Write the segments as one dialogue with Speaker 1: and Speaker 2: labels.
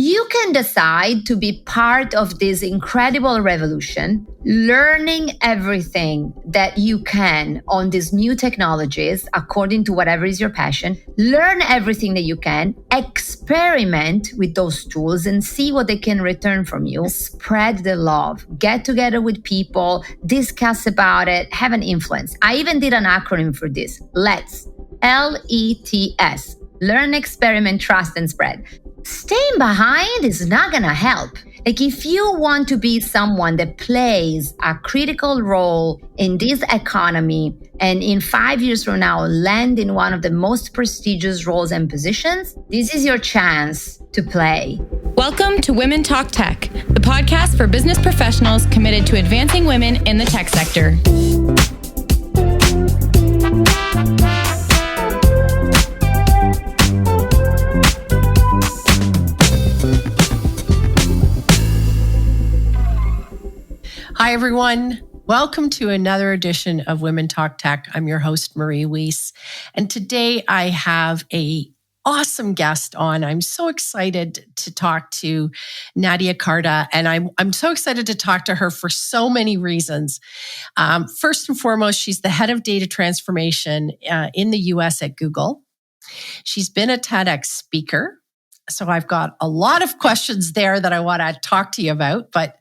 Speaker 1: You can decide to be part of this incredible revolution, learning everything that you can on these new technologies according to whatever is your passion. Learn everything that you can, experiment with those tools and see what they can return from you. Spread the love, get together with people, discuss about it, have an influence. I even did an acronym for this. LETS, LETS, learn, experiment, trust, and spread. Staying behind is not going to help. Like, if you want to be someone that plays a critical role in this economy and in 5 years from now land in one of the most prestigious roles and positions, this is your chance to play.
Speaker 2: Welcome to Women Talk Tech, the podcast for business professionals committed to advancing women in the tech sector.
Speaker 3: Hi, everyone. Welcome to another edition of Women Talk Tech. I'm your host, Marie Wiese. And today I have an awesome guest on. I'm so excited to talk to Nadia Carta. And I'm so excited to talk to her for so many reasons. First and foremost, she's the head of data transformation in the US at Google. She's been a TedX speaker. So I've got a lot of questions there that I want to talk to you about, but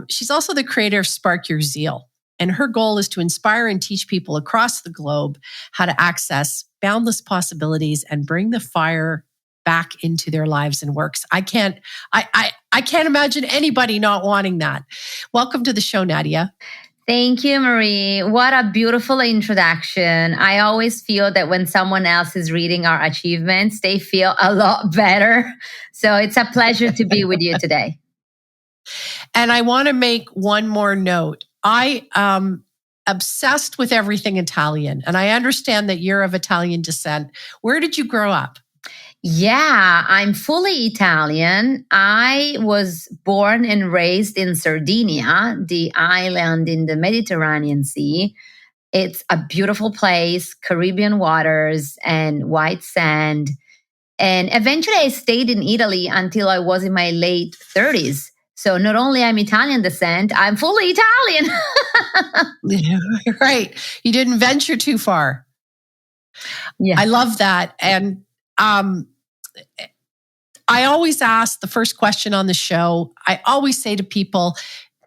Speaker 3: she's also the creator of Spark Your Zeal. And her goal is to inspire and teach people across the globe how to access boundless possibilities and bring the fire back into their lives and works. I can't imagine anybody not wanting that. Welcome to the show, Nadia.
Speaker 1: Thank you, Marie. What a beautiful introduction. I always feel that when someone else is reading our achievements, they feel a lot better. So it's a pleasure to be with you today.
Speaker 3: And I want to make one more note. I am obsessed with everything Italian, and I understand that you're of Italian descent. Where did you grow up?
Speaker 1: Yeah, I'm fully Italian. I was born and raised in Sardinia, the island in the Mediterranean Sea. It's a beautiful place, Caribbean waters and white sand. And eventually I stayed in Italy until I was in my late 30s. So not only I'm Italian descent, I'm fully Italian.
Speaker 3: Right. You didn't venture too far.
Speaker 1: Yeah.
Speaker 3: I love that. And I always ask the first question on the show. I always say to people,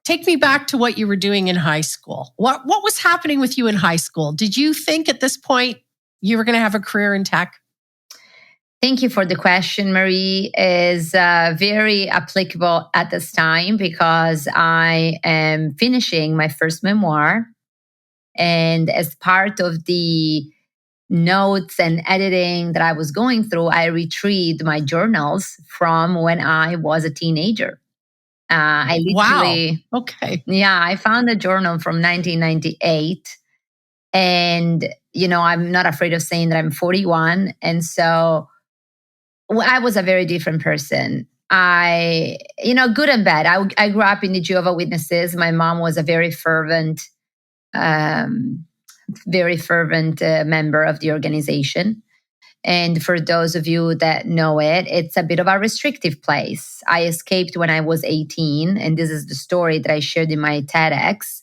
Speaker 3: take me back to what you were doing in high school. What was happening with you in high school? Did you think at this point you were going to have a career in tech?
Speaker 1: Thank you for the question, Marie. Is very applicable at this time because I am finishing my first memoir. And as part of the notes and editing that I was going through, I retrieved my journals from when I was a teenager. I literally,
Speaker 3: wow. Okay.
Speaker 1: Yeah, I found a journal from 1998. And, I'm not afraid of saying that I'm 41. And so I was a very different person. Good and bad. I grew up in the Jehovah's Witnesses. My mom was a very fervent member of the organization. And for those of you that know it, it's a bit of a restrictive place. I escaped when I was 18, and this is the story that I shared in my TedX.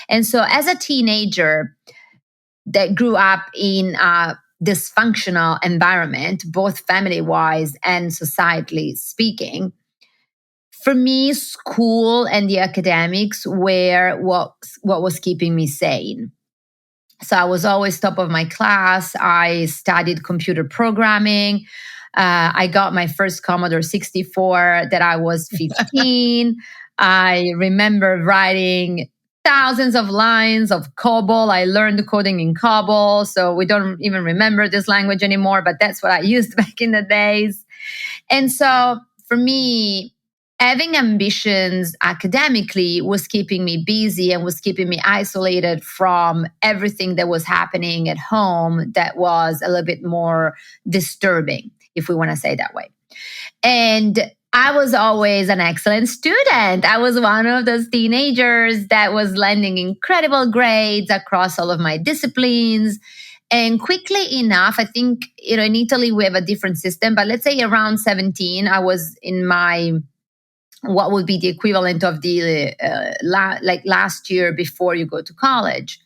Speaker 1: And so as a teenager that grew up in a dysfunctional environment, both family-wise and societally speaking, for me, school and the academics were what was keeping me sane. So I was always top of my class. I studied computer programming. I got my first Commodore 64 that I was 15. I remember writing thousands of lines of COBOL. I learned coding in COBOL. So we don't even remember this language anymore, but that's what I used back in the days. And so for me, having ambitions academically was keeping me busy and was keeping me isolated from everything that was happening at home that was a little bit more disturbing, if we want to say it that way. And I was always an excellent student. I was one of those teenagers that was landing incredible grades across all of my disciplines. And quickly enough, I think, in Italy, we have a different system, but let's say around 17, I was in my, what would be the equivalent of the last year before you go to college.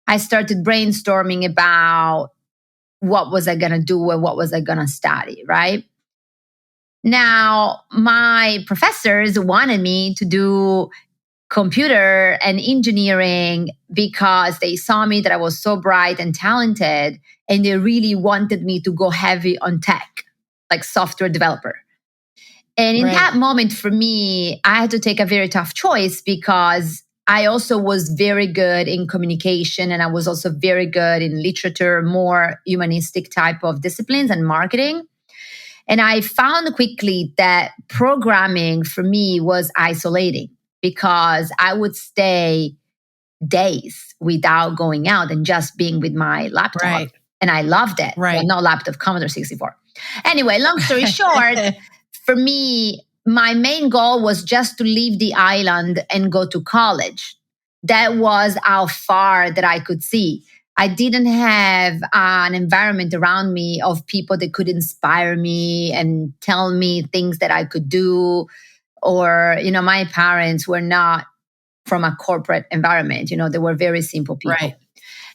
Speaker 1: I started brainstorming about what was I going to do and what was I going to study, right? Now, my professors wanted me to do computer and engineering because they saw me that I was so bright and talented, and they really wanted me to go heavy on tech, like software developer. And in that moment for me, I had to take a very tough choice because I also was very good in communication, and I was also very good in literature, more humanistic type of disciplines and marketing. And I found quickly that programming for me was isolating because I would stay days without going out and just being with my laptop.
Speaker 3: Right.
Speaker 1: And I loved it.
Speaker 3: Right.
Speaker 1: Well, not laptop, Commodore 64. Anyway, long story short, for me, my main goal was just to leave the island and go to college. That was how far that I could see. I didn't have an environment around me of people that could inspire me and tell me things that I could do. Or, my parents were not from a corporate environment. They were very simple people.
Speaker 3: Right.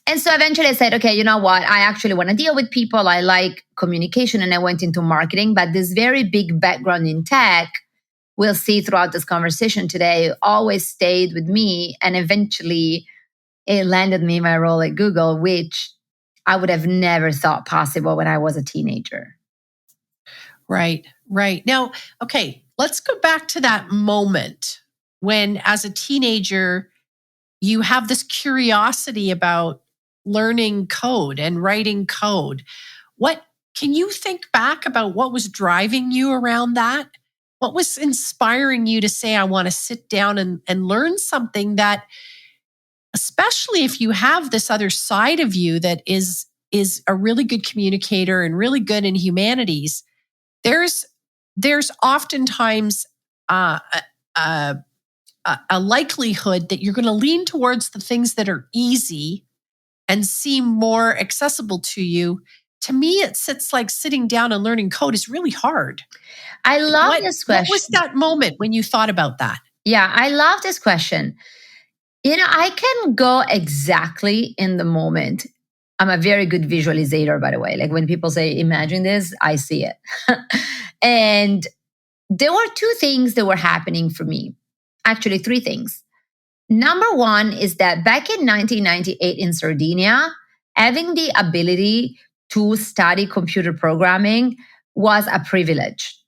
Speaker 1: And so eventually I said, okay, you know what? I actually want to deal with people. I like communication, and I went into marketing. But this very big background in tech, we'll see throughout this conversation today, always stayed with me. And eventually it landed me in my role at Google, which I would have never thought possible when I was a teenager.
Speaker 3: Right. Now, okay, let's go back to that moment when, as a teenager, you have this curiosity about learning code and writing code. What can you think back about what was driving you around that? What was inspiring you to say, I want to sit down and learn something that, especially if you have this other side of you that is a really good communicator and really good in humanities, there's oftentimes a likelihood that you're going to lean towards the things that are easy and seem more accessible to you. To me, it sits like sitting down and learning code is really hard.
Speaker 1: I love this question.
Speaker 3: What was that moment when you thought about that?
Speaker 1: Yeah, I love this question. I can go exactly in the moment. I'm a very good visualizator, by the way. Like when people say, imagine this, I see it. And there were two things that were happening for me. Actually, three things. Number one is that back in 1998 in Sardinia, having the ability to study computer programming was a privilege.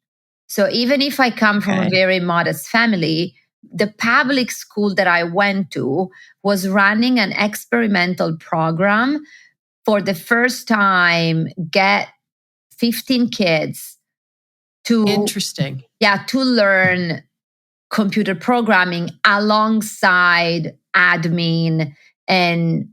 Speaker 1: So even if I come from a very modest family, the public school that I went to was running an experimental program for the first time, get 15 kids to learn computer programming alongside admin and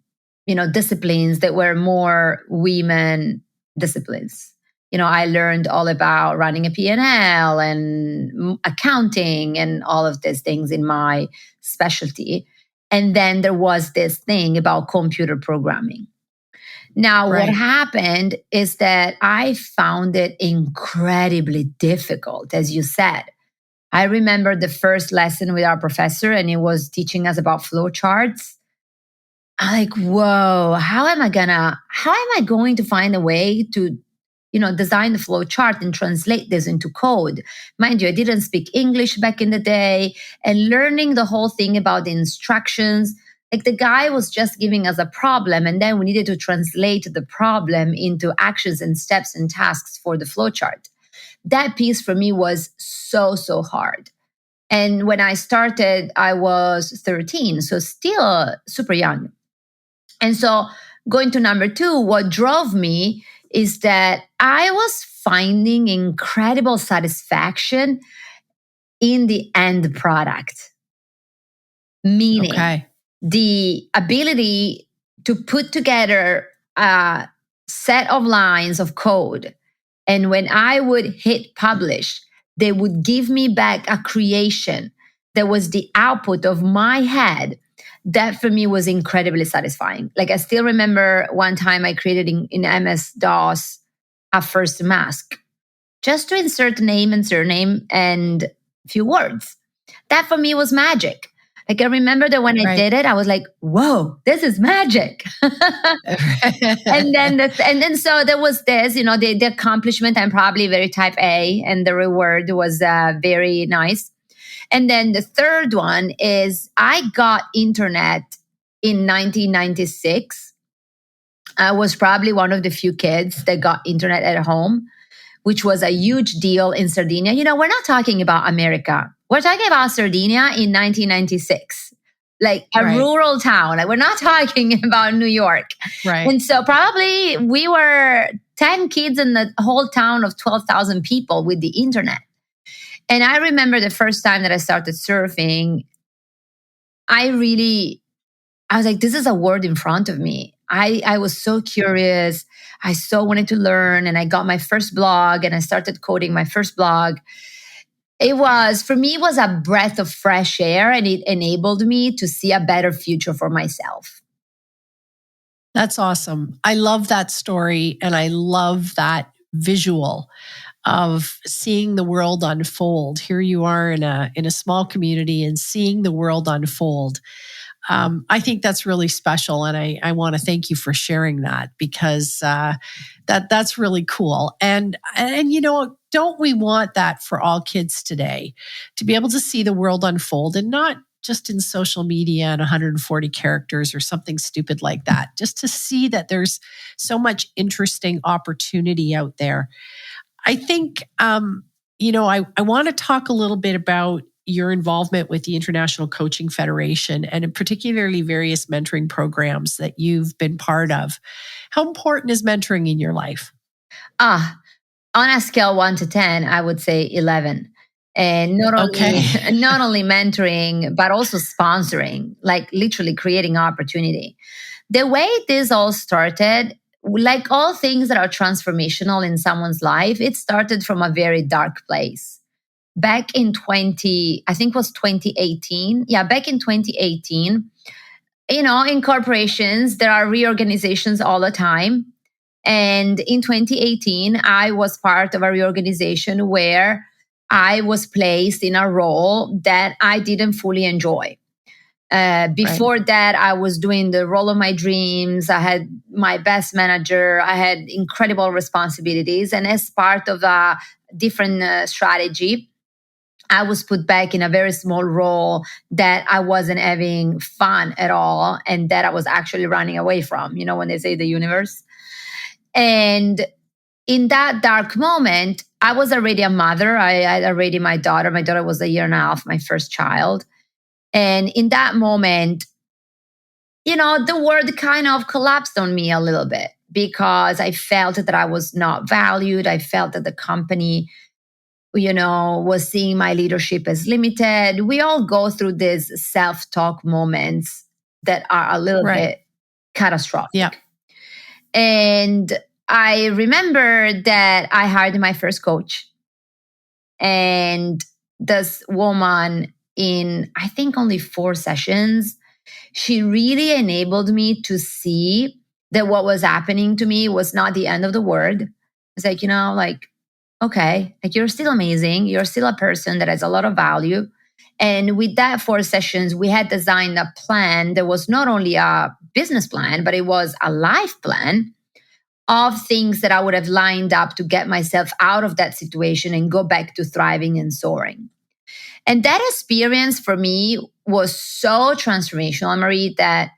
Speaker 1: disciplines that were more women disciplines. I learned all about running a P&L and accounting and all of these things in my specialty. And then there was this thing about computer programming. Now, what happened is that I found it incredibly difficult, as you said. I remember the first lesson with our professor, and he was teaching us about flowcharts. I'm like, whoa, how am I going to find a way to design the flow chart and translate this into code? Mind you, I didn't speak English back in the day, and learning the whole thing about the instructions. Like the guy was just giving us a problem, and then we needed to translate the problem into actions and steps and tasks for the flow chart. That piece for me was so hard. And when I started, I was 13, so still super young. And so going to number two, what drove me is that I was finding incredible satisfaction in the end product. Meaning the ability to put together a set of lines of code. And when I would hit publish, they would give me back a creation that was the output of my head that for me was incredibly satisfying. Like I still remember one time I created in MS-DOS a first mask just to insert name and surname and a few words. That for me was magic. Like I remember that when I did it, I was like, "Whoa, this is magic!" and then so there was this, the accomplishment. I'm probably very type A, and the reward was very nice. And then the third one is I got internet in 1996. I was probably one of the few kids that got internet at home, which was a huge deal in Sardinia. We're not talking about America. We're talking about Sardinia in 1996, like a rural town. Like we're not talking about New York.
Speaker 3: Right.
Speaker 1: And so probably we were 10 kids in the whole town of 12,000 people with the internet. And I remember the first time that I started surfing, I was like, this is a world in front of me. I was so curious. I so wanted to learn, and I got my first blog and I started coding my first blog. For me, it was a breath of fresh air, and it enabled me to see a better future for myself.
Speaker 3: That's awesome. I love that story, and I love that visual of seeing the world unfold. Here you are in a small community and seeing the world unfold. I think that's really special, and I want to thank you for sharing that, because that's really cool. And don't we want that for all kids today, to be able to see the world unfold, and not just in social media and 140 characters or something stupid like that, just to see that there's so much interesting opportunity out there. I think, I want to talk a little bit about your involvement with the International Coaching Federation, and in particularly various mentoring programs that you've been part of. How important is mentoring in your life?
Speaker 1: On a scale 1 to 10, I would say 11. And not only mentoring, but also sponsoring, like literally creating opportunity. The way this all started, like all things that are transformational in someone's life, it started from a very dark place. Back in 2018. Yeah, back in 2018, in corporations, there are reorganizations all the time. And in 2018, I was part of a reorganization where I was placed in a role that I didn't fully enjoy. Before that, I was doing the role of my dreams. I had my best manager. I had incredible responsibilities. And as part of a different strategy, I was put back in a very small role that I wasn't having fun at all, and that I was actually running away from, when they say the universe. And in that dark moment, I was already a mother. I had already my daughter. My daughter was a year and a half, my first child. And in that moment, the world kind of collapsed on me a little bit, because I felt that I was not valued. I felt that the company, was seeing my leadership as limited. We all go through these self-talk moments that are a little bit catastrophic.
Speaker 3: Yeah.
Speaker 1: And I remember that I hired my first coach. And this woman, in I think only 4 sessions, she really enabled me to see that what was happening to me was not the end of the world. It's like, okay, like you're still amazing. You're still a person that has a lot of value. And with that 4 sessions, we had designed a plan that was not only a business plan, but it was a life plan of things that I would have lined up to get myself out of that situation and go back to thriving and soaring. And that experience for me was so transformational, Marie, that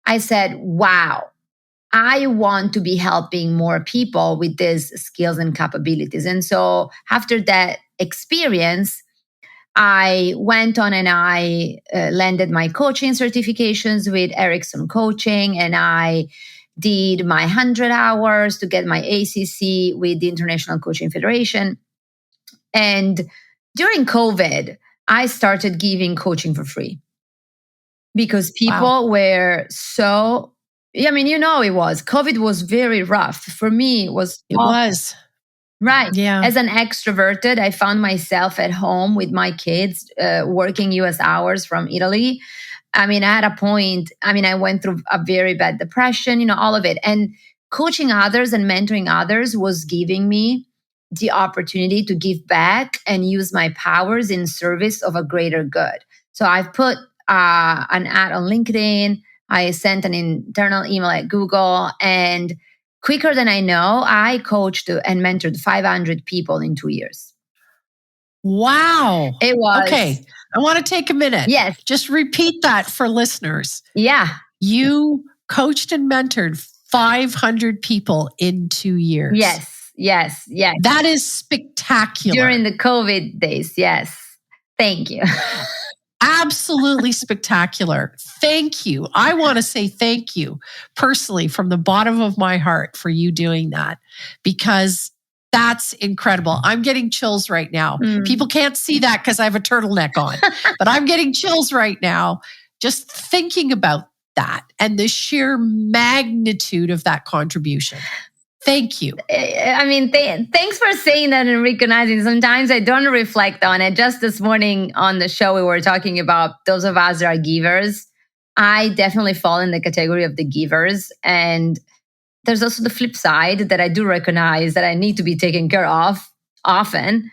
Speaker 1: I said, wow, I want to be helping more people with these skills and capabilities. And so after that experience, I went on and I landed my coaching certifications with Erickson Coaching, and I did my 100 hours to get my ACC with the International Coaching Federation. And during COVID, I started giving coaching for free, because people were so, it was, COVID was very rough. For me, it was. Right.
Speaker 3: Yeah.
Speaker 1: As an extroverted, I found myself at home with my kids, working US hours from Italy. I mean, at a point, I went through a very bad depression, all of it. And coaching others and mentoring others was giving me the opportunity to give back and use my powers in service of a greater good. So I've put an ad on LinkedIn. I sent an internal email at Google, and quicker than I know, I coached and mentored 500 people in 2 years.
Speaker 3: Wow.
Speaker 1: It was.
Speaker 3: Okay. I want to take a minute.
Speaker 1: Yes.
Speaker 3: Just repeat that for listeners.
Speaker 1: Yeah.
Speaker 3: You coached and mentored 500 people in 2 years.
Speaker 1: Yes.
Speaker 3: That is spectacular.
Speaker 1: During the COVID days. Yes. Thank you.
Speaker 3: Absolutely spectacular. Thank you. I want to say thank you personally from the bottom of my heart for you doing that, because that's incredible. I'm getting chills right now. People can't see that because I have a turtleneck on, but I'm getting chills right now just thinking about that and the sheer magnitude of that contribution. Thank you.
Speaker 1: Thanks for saying that and recognizing. Sometimes I don't reflect on it. Just this morning on the show, we were talking about those of us that are givers. I definitely fall in the category of the givers. And there's also the flip side that I do recognize that I need to be taken care of often.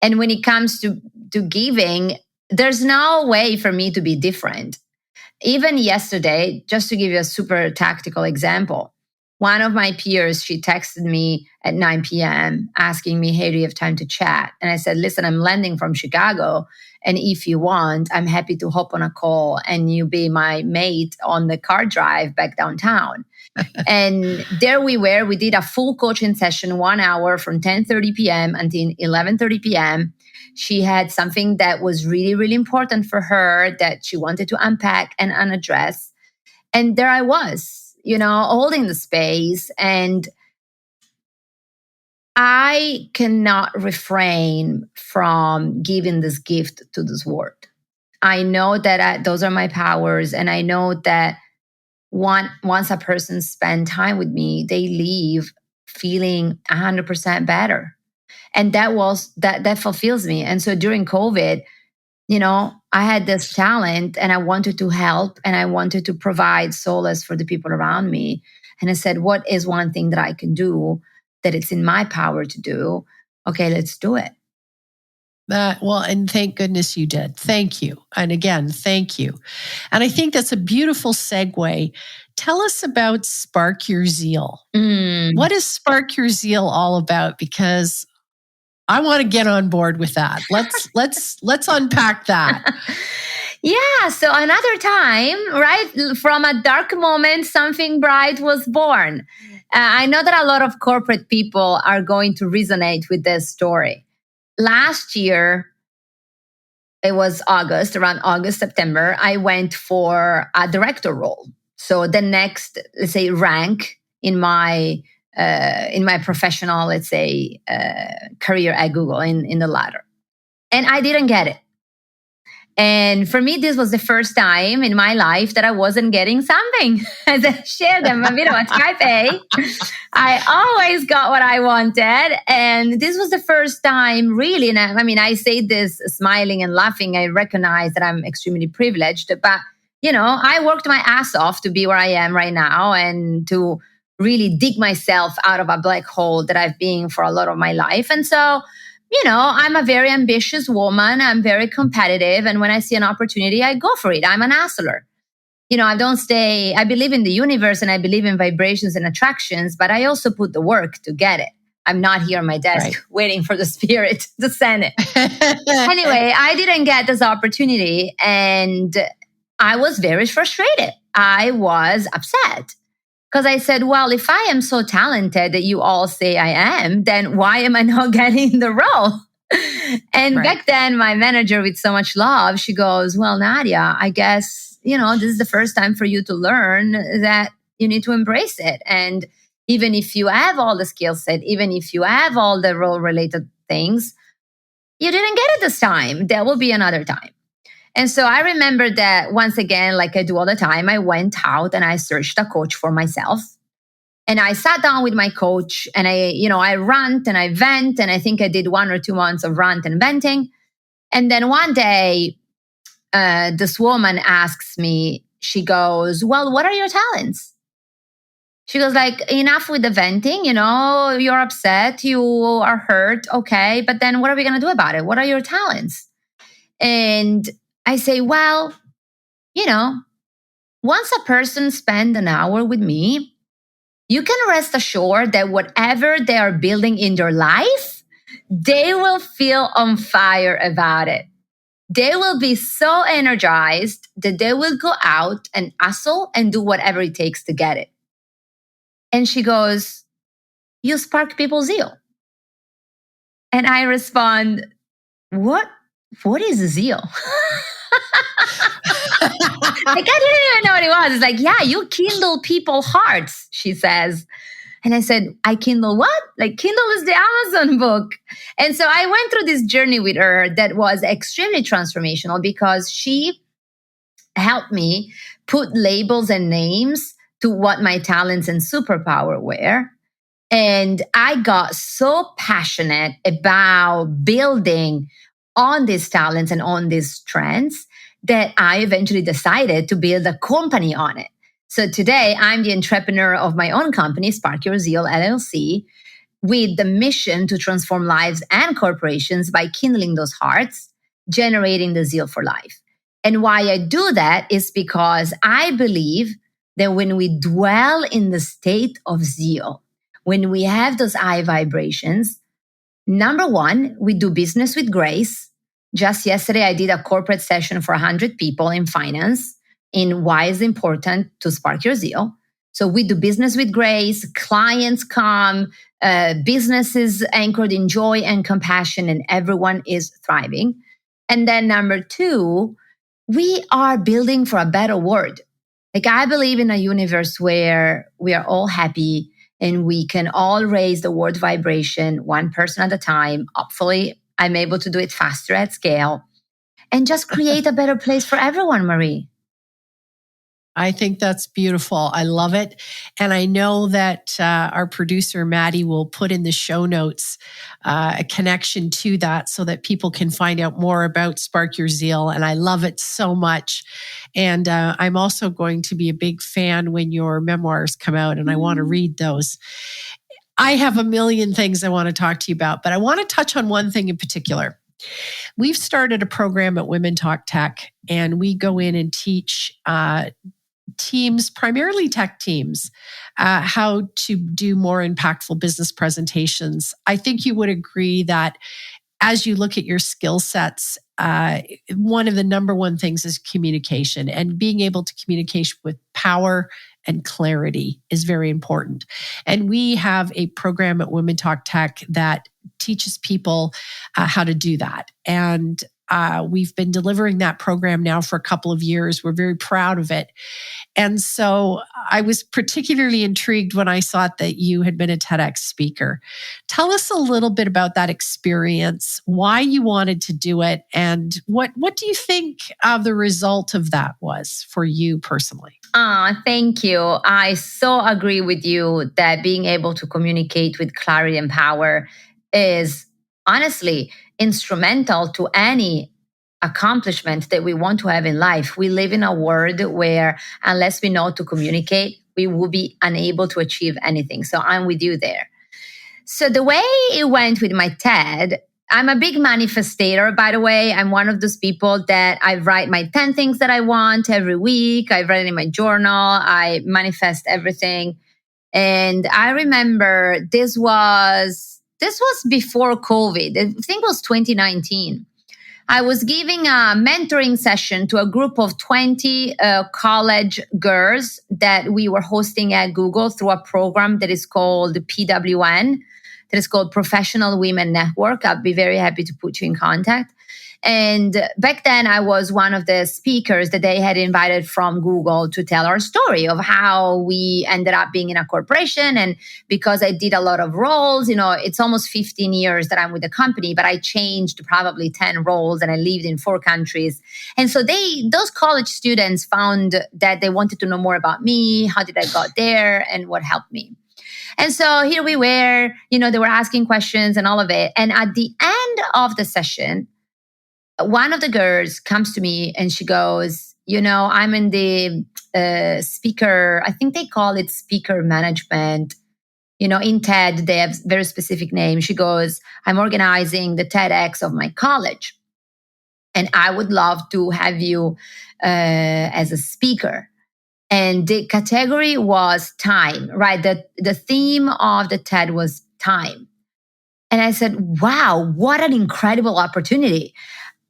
Speaker 1: And when it comes to giving, there's no way for me to be different. Even yesterday, just to give you a super tactical example, one of my peers, she texted me at 9 p.m. asking me, hey, do you have time to chat? And I said, listen, I'm landing from Chicago. And if you want, I'm happy to hop on a call and you be my mate on the car drive back downtown. And there we were. We did a full coaching session, 1 hour from 10:30 p.m. until 11:30 p.m. She had something that was really, really important for her that she wanted to unpack and unaddress. And there I was, holding the space. And I cannot refrain from giving this gift to this world. I know that those are my powers. And I know that once a person spends time with me, they leave feeling 100% better. And that fulfills me. And so during COVID, I had this talent and I wanted to help and I wanted to provide solace for the people around me. And I said, what is one thing that I can do that it's in my power to do? Okay, let's do it.
Speaker 3: And thank goodness you did. Thank you. And again, thank you. And I think that's a beautiful segue. Tell us about Spark Your Zeal. What is Spark Your Zeal all about? Because I want to get on board with that. Let's unpack that.
Speaker 1: Yeah. So another time, right? From a dark moment, something bright was born. I know that a lot of corporate people are going to resonate with this story. Last year, it was around August, September, I went for a director role. So the next, let's say, rank in my professional, let's say, career at Google in the ladder. And I didn't get it. And for me, this was the first time in my life that I wasn't getting something. As I shared them a bit about Skype, I always got what I wanted. And this was the first time really, and I say this smiling and laughing. I recognize that I'm extremely privileged, but I worked my ass off to be where I am right now and to really dig myself out of a black hole that I've been for a lot of my life. And so, I'm a very ambitious woman. I'm very competitive. And when I see an opportunity, I go for it. I'm an hustler. I believe in the universe and I believe in vibrations and attractions, but I also put the work to get it. I'm not here on my desk waiting for the spirit to send it. Anyway, I didn't get this opportunity and I was very frustrated. I was upset. Because I said, well, if I am so talented that you all say I am, then why am I not getting the role? And back then, my manager, with so much love, she goes, well, Nadia, I guess, this is the first time for you to learn that you need to embrace it. And even if you have all the skill set, even if you have all the role-related things, you didn't get it this time. There will be another time. And so I remember that once again, like I do all the time, I went out and I searched a coach for myself. And I sat down with my coach and I rant and I vent. And I think I did 1 or 2 months of rant and venting. And then one day this woman asks me, she goes, well, what are your talents? She goes like, enough with the venting, you're upset, you are hurt. Okay. But then what are we going to do about it? What are your talents? And I say, well, once a person spends an hour with me, you can rest assured that whatever they are building in their life, they will feel on fire about it. They will be so energized that they will go out and hustle and do whatever it takes to get it. And she goes, you spark people's zeal. And I respond, what is zeal? Like, I didn't even know what it was. It's like, yeah, you kindle people's hearts, she says. And I said, I kindle what? Like, Kindle is the Amazon book. And so I went through this journey with her that was extremely transformational because she helped me put labels and names to what my talents and superpower were. And I got so passionate about building on these talents and on these strengths that I eventually decided to build a company on it. So today I'm the entrepreneur of my own company, Spark Your Zeal LLC, with the mission to transform lives and corporations by kindling those hearts, generating the zeal for life. And why I do that is because I believe that when we dwell in the state of zeal, when we have those high vibrations, number one, we do business with grace. Just yesterday, I did a corporate session for 100 people in finance in why it's important to spark your zeal. So we do business with grace, clients come, business is anchored in joy and compassion, and everyone is thriving. And then number two, we are building for a better world. Like, I believe in a universe where we are all happy and we can all raise the world vibration one person at a time. Hopefully, I'm able to do it faster at scale and just create a better place for everyone, Marie.
Speaker 3: I think that's beautiful. I love it. And I know that our producer, Maddie, will put in the show notes a connection to that so that people can find out more about Spark Your Zeal. And I love it so much. And I'm also going to be a big fan when your memoirs come out, and I want to read those. I have a million things I want to talk to you about, but I want to touch on one thing in particular. We've started a program at Women Talk Tech, and we go in and teach teams, primarily tech teams, how to do more impactful business presentations. I think you would agree that as you look at your skill sets, one of the number one things is communication, and being able to communicate with power and clarity is very important. And we have a program at Women Talk Tech that teaches people how to do that. And we've been delivering that program now for a couple of years. We're very proud of it. And so I was particularly intrigued when I saw that you had been a TedX speaker. Tell us a little bit about that experience, why you wanted to do it, and what do you think the result of that was for you personally?
Speaker 1: Thank you. I so agree with you that being able to communicate with clarity and power is honestly instrumental to any accomplishment that we want to have in life. We live in a world where unless we know to communicate, we will be unable to achieve anything. So I'm with you there. So the way it went with my TED, I'm a big manifestator, by the way. I'm one of those people that I write my 10 things that I want every week. I write it in my journal. I manifest everything. And I remember this was before COVID. I think it was 2019. I was giving a mentoring session to a group of 20 college girls that we were hosting at Google through a program that is called PWN, that is called Professional Women Network. I'll be very happy to put you in contact. And back then, I was one of the speakers that they had invited from Google to tell our story of how we ended up being in a corporation. And because I did a lot of roles, it's almost 15 years that I'm with the company, but I changed probably 10 roles and I lived in 4 countries. And so those college students found that they wanted to know more about me, how did I got there, and what helped me. And so here we were, they were asking questions and all of it. And at the end of the session, one of the girls comes to me and she goes, I'm in the speaker, I think they call it speaker management. In TED, they have very specific name. She goes, I'm organizing the TedX of my college. And I would love to have you as a speaker. And the category was time, right? The theme of the TED was time. And I said, wow, what an incredible opportunity.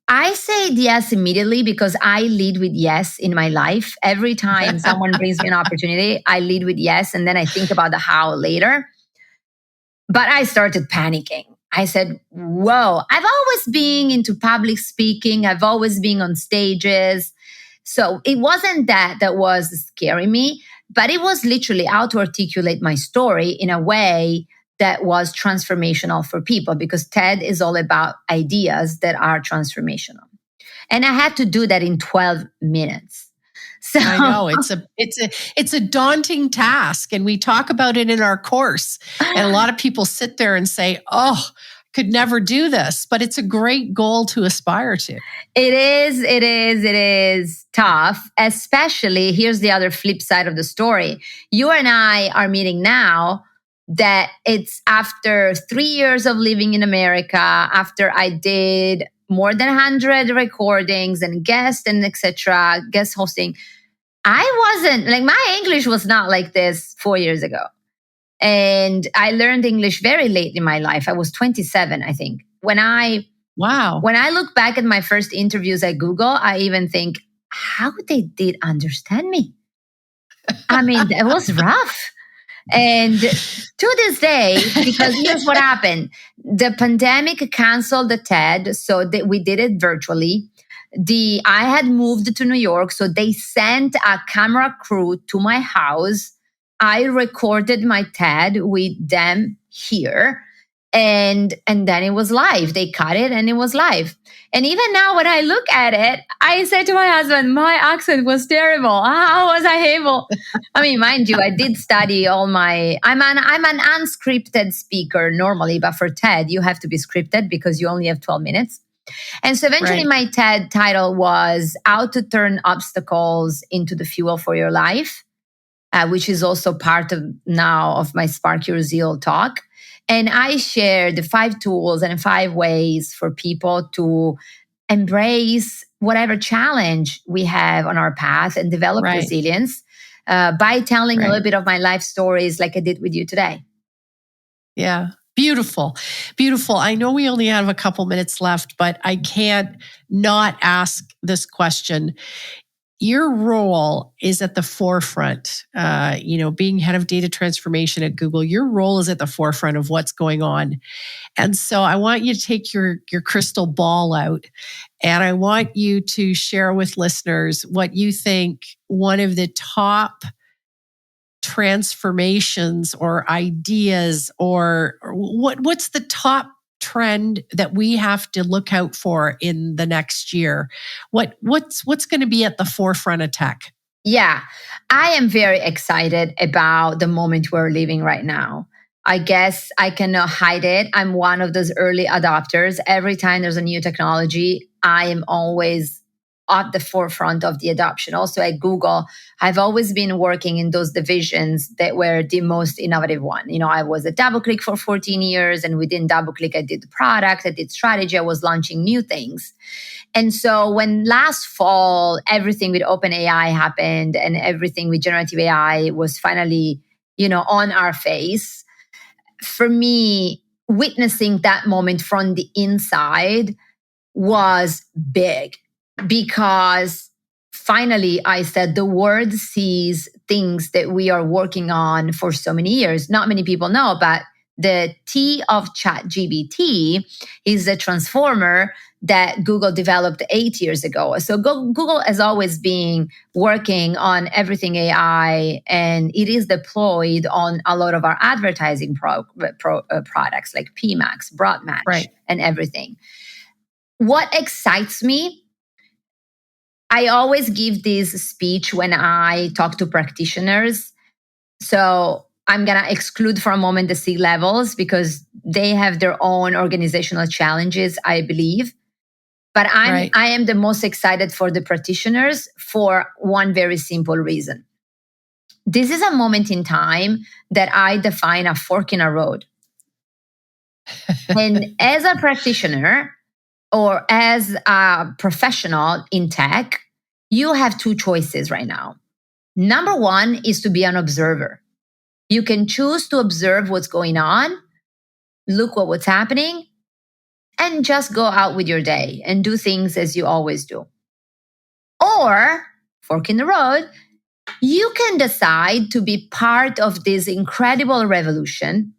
Speaker 1: I said yes immediately because I lead with yes in my life. Every time someone brings me an opportunity, I lead with yes. And then I think about the how later. But I started panicking. I said, whoa, I've always been into public speaking. I've always been on stages. So it wasn't that was scaring me, but it was literally how to articulate my story in a way that was transformational for people, because TED is all about ideas that are transformational. And I had to do that in 12 minutes. So
Speaker 3: I know it's a daunting task, and we talk about it in our course. And a lot of people sit there and say, "Oh, could never do this," but it's a great goal to aspire to.
Speaker 1: It is tough, especially here's the other flip side of the story. You and I are meeting now that it's after 3 years of living in America, after I did more than 100 recordings and guests and etc., guest hosting. I wasn't like, my English was not like this 4 years ago. And I learned English very late in my life. I was 27, I think. When I look back at my first interviews at Google, I even think, how they did understand me? I mean, that was rough. And to this day, because here's what happened. The pandemic canceled the TED, so that we did it virtually. I had moved to New York, so they sent a camera crew to my house. I recorded my TED with them here. And then it was live. They cut it and it was live. And even now when I look at it, I said to my husband, my accent was terrible. How was I able? I mean, mind you, I did study I'm an unscripted speaker normally, but for TED, you have to be scripted because you only have 12 minutes. And so eventually my TED title was How to Turn Obstacles into the Fuel for Your Life, which is also part of now of my Spark Your Zeal talk. And I shared the 5 tools and 5 ways for people to embrace whatever challenge we have on our path and develop resilience by telling a little bit of my life stories like I did with you today.
Speaker 3: Yeah. Beautiful. Beautiful. I know we only have a couple minutes left, but I can't not ask this question. Your role is at the forefront, being head of data transformation at Google. Your role is at the forefront of what's going on. And so I want you to take your crystal ball out, and I want you to share with listeners what you think one of the top transformations or ideas, or what's the top trend that we have to look out for in the next year? What's going to be at the forefront of tech?
Speaker 1: Yeah, I am very excited about the moment we're living right now. I guess I cannot hide it. I'm one of those early adopters. Every time there's a new technology, I am always at the forefront of the adoption. Also at Google, I've always been working in those divisions that were the most innovative one. I was at DoubleClick for 14 years, and within DoubleClick, I did the product, I did strategy, I was launching new things. And so when last fall, everything with OpenAI happened and everything with generative AI was finally, on our face, for me, witnessing that moment from the inside was big. Because finally, I said the world sees things that we are working on for so many years. Not many people know, but the T of ChatGPT is a transformer that Google developed 8 years ago. So Google has always been working on everything AI, and it is deployed on a lot of our advertising products like PMax, Broadmatch, and everything. What excites me, I always give this speech when I talk to practitioners. So I'm going to exclude for a moment the C-levels because they have their own organizational challenges, I believe. But I am the most excited for the practitioners for one very simple reason. This is a moment in time that I define a fork in a road. And as a practitioner or as a professional in tech, you have two choices right now. Number one is to be an observer. You can choose to observe what's going on, look at what's happening, and just go out with your day and do things as you always do. Or, fork in the road, you can decide to be part of this incredible revolution,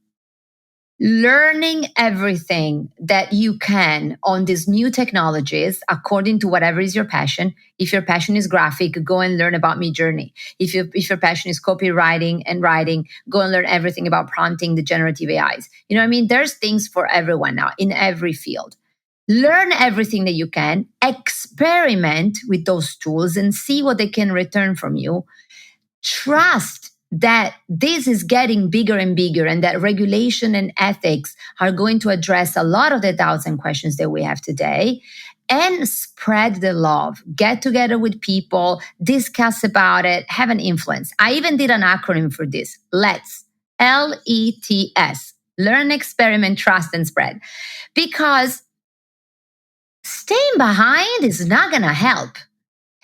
Speaker 1: learning everything that you can on these new technologies according to whatever is your passion. If your passion is graphic, go and learn about Midjourney. If your passion is copywriting and writing, go and learn everything about prompting the generative AIs. You know what I mean? There's things for everyone now in every field. Learn everything that you can, experiment with those tools and see what they can return from you. Trust that this is getting bigger and bigger and that regulation and ethics are going to address a lot of the doubts and questions that we have today, and spread the love. Get together with people, discuss about it, have an influence. I even did an acronym for this. LETS, LETS, learn, experiment, trust, and spread. Because staying behind is not going to help.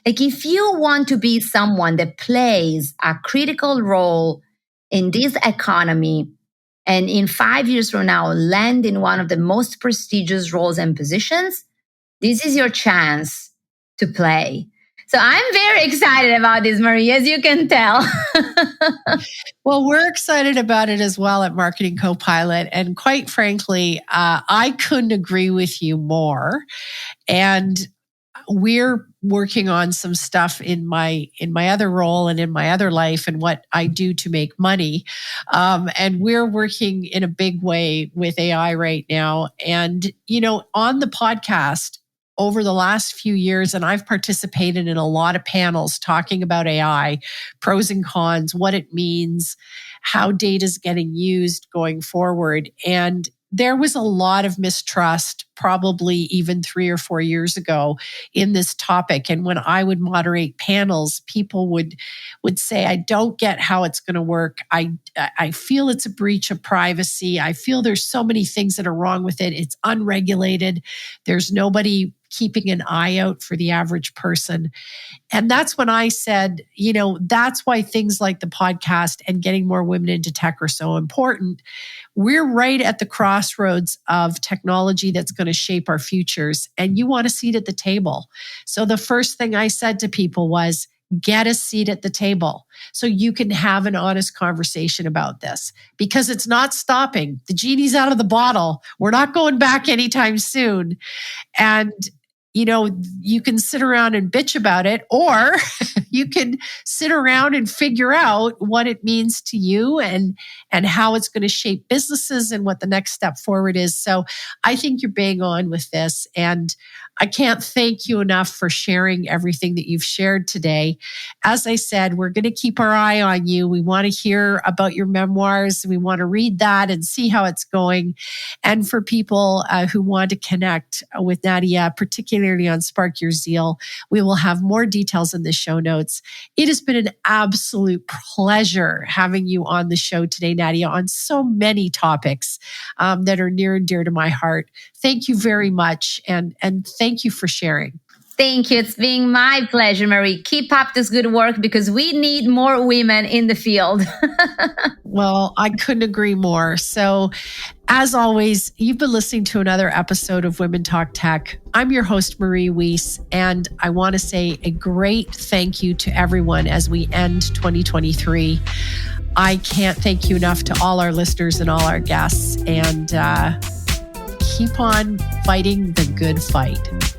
Speaker 1: Like, if you want to be someone that plays a critical role in this economy and in 5 years from now land in one of the most prestigious roles and positions, this is your chance to play. So I'm very excited about this, Marie, as you can tell.
Speaker 3: Well, we're excited about it as well at Marketing Copilot. And quite frankly, I couldn't agree with you more. And we're working on some stuff in my other role and in my other life and what I do to make money. And we're working in a big way with AI right now. And, on the podcast over the last few years, and I've participated in a lot of panels talking about AI, pros and cons, what it means, how data is getting used going forward. And there was a lot of mistrust, probably even 3 or 4 years ago, in this topic. And when I would moderate panels, people would say, I don't get how it's going to work. I feel it's a breach of privacy. I feel there's so many things that are wrong with it. It's unregulated. There's nobody keeping an eye out for the average person. And that's when I said, that's why things like the podcast and getting more women into tech are so important. We're right at the crossroads of technology that's going to shape our futures, and you want a seat at the table. So the first thing I said to people was, get a seat at the table so you can have an honest conversation about this, because it's not stopping. The genie's out of the bottle. We're not going back anytime soon. And you can sit around and bitch about it, or you can sit around and figure out what it means to you and how it's going to shape businesses and what the next step forward is. So I think you're bang on with this. And I can't thank you enough for sharing everything that you've shared today. As I said, we're going to keep our eye on you. We want to hear about your memoirs. We want to read that and see how it's going. And for people who want to connect with Nadia, particularly on Spark Your Zeal, we will have more details in the show notes. It has been an absolute pleasure having you on the show today, Nadia, on so many topics that are near and dear to my heart. Thank you very much. And thank you for sharing.
Speaker 1: Thank you. It's been my pleasure, Marie. Keep up this good work because we need more women in the field.
Speaker 3: Well, I couldn't agree more. So, as always, you've been listening to another episode of Women Talk Tech. I'm your host, Marie Wiese, and I want to say a great thank you to everyone as we end 2023. I can't thank you enough to all our listeners and all our guests, and keep on fighting the good fight.